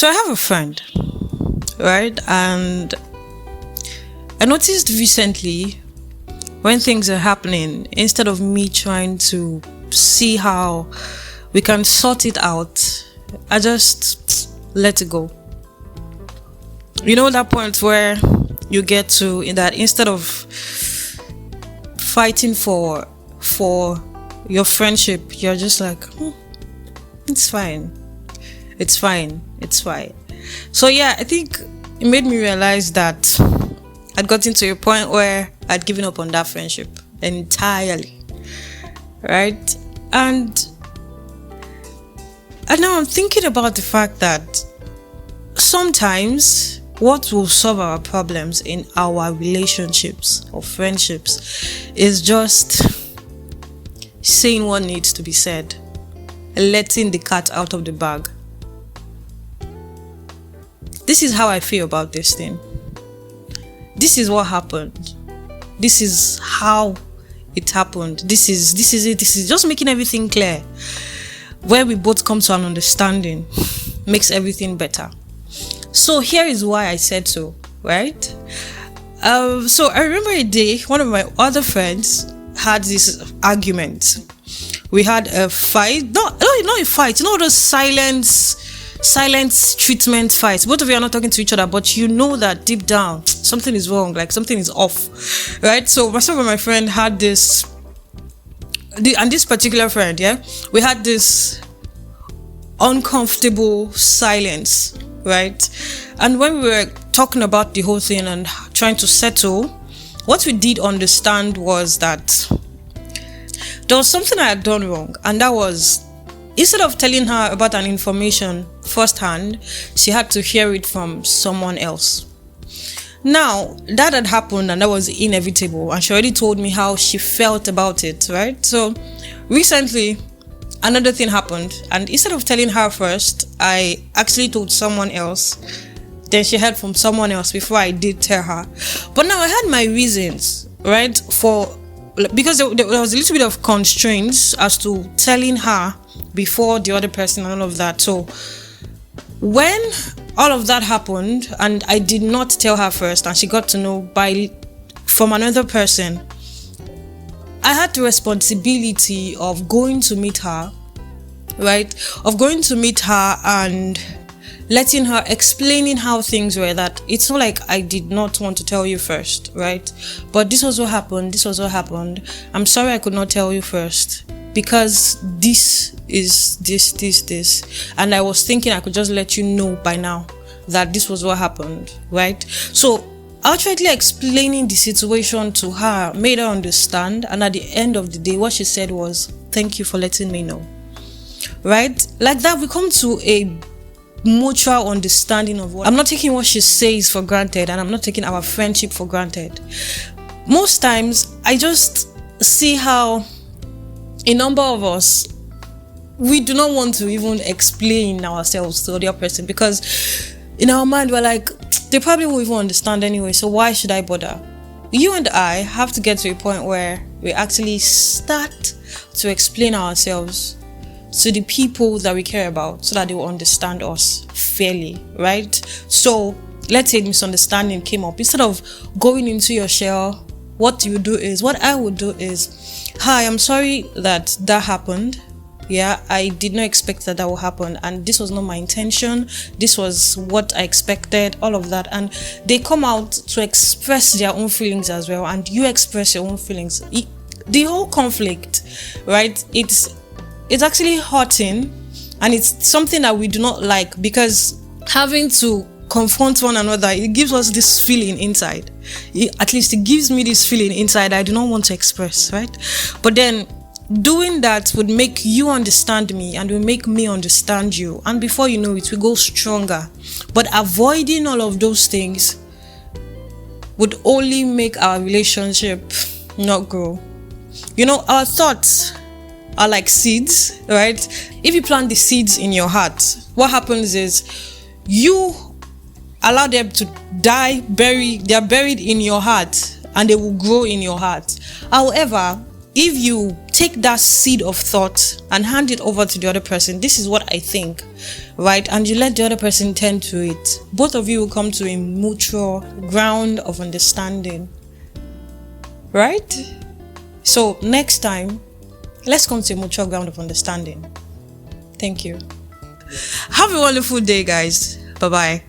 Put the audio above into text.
So I have a friend, right? And I noticed recently when things are happening, instead of me trying to see how we can sort it out, I just let it go. You know that point where you get to, in that instead of fighting for your friendship, you're just like, it's fine. It's fine. So yeah, I think it made me realize that I'd gotten to a point where I'd given up on that friendship entirely, right? And now I'm thinking about the fact that sometimes what will solve our problems in our relationships or friendships is just saying what needs to be said, letting the cat out of the bag. This is how I feel about this thing. This is what happened. This is how it happened. This is it. This is just making everything clear. Where we both come to an understanding makes everything better. So here is why I said so, right? So I remember a day, one of my other friends had this argument. We had a fight. Not a fight. You know those silent treatment fights. Both of you are not talking to each other, but you know that deep down something is wrong, like something is off, right? So myself and my friend had this, and this particular friend, we had this uncomfortable silence, right? And when we were talking about the whole thing and trying to settle, what we did understand was that there was something I had done wrong, and that was, instead of telling her about an information firsthand, she had to hear it from someone else. Now, that had happened and that was inevitable, and she already told me how she felt about it, right? So, recently, another thing happened, and instead of telling her first, I actually told someone else. Then she heard from someone else before I did tell her. But now I had my reasons, right? Because there was a little bit of constraints as to telling her before the other person and all of that. So when all of that happened and I did not tell her first and she got to know from another person, I had the responsibility of going to meet her, right? Of going to meet her and letting her, explaining how things were, that it's not like I did not want to tell you first, right? But this was what happened. I'm sorry I could not tell you first because this is this. And I was thinking I could just let you know by now that this was what happened, right? So outrightly explaining the situation to her made her understand. And at the end of the day, what she said was, thank you for letting me know, right? Like that, we come to a mutual understanding of what I'm not taking what she says for granted, and I'm not taking our friendship for granted. Most times I just see how a number of us, we do not want to even explain ourselves to the other person because in our mind we're like, they probably won't even understand anyway, so why should I bother? You and I have to get to a point where we actually start to explain ourselves to the people that we care about so that they will understand us fairly, right? So let's say misunderstanding came up. Instead of going into your shell, what I would do is, hi, I'm sorry that happened. Yeah, I did not expect that will happen, and this was not my intention. This was what I expected, all of that. And they come out to express their own feelings as well, and you express your own feelings. The whole conflict, right? It's actually hurting, and it's something that we do not like, because having to confront one another, it gives us this feeling inside. At least it gives me this feeling inside I do not want to express, right? But then doing that would make you understand me and will make me understand you, and before you know it, we go stronger. But avoiding all of those things would only make our relationship not grow. You know, our thoughts are like seeds, right? If you plant the seeds in your heart, what happens is you allow them to die, they are buried in your heart, and they will grow in your heart. However, if you take that seed of thought and hand it over to the other person, this is what I think, right? And you let the other person tend to it, both of you will come to a mutual ground of understanding, right? So next time, let's come to a mutual ground of understanding. Thank you. Have a wonderful day, guys. Bye-bye.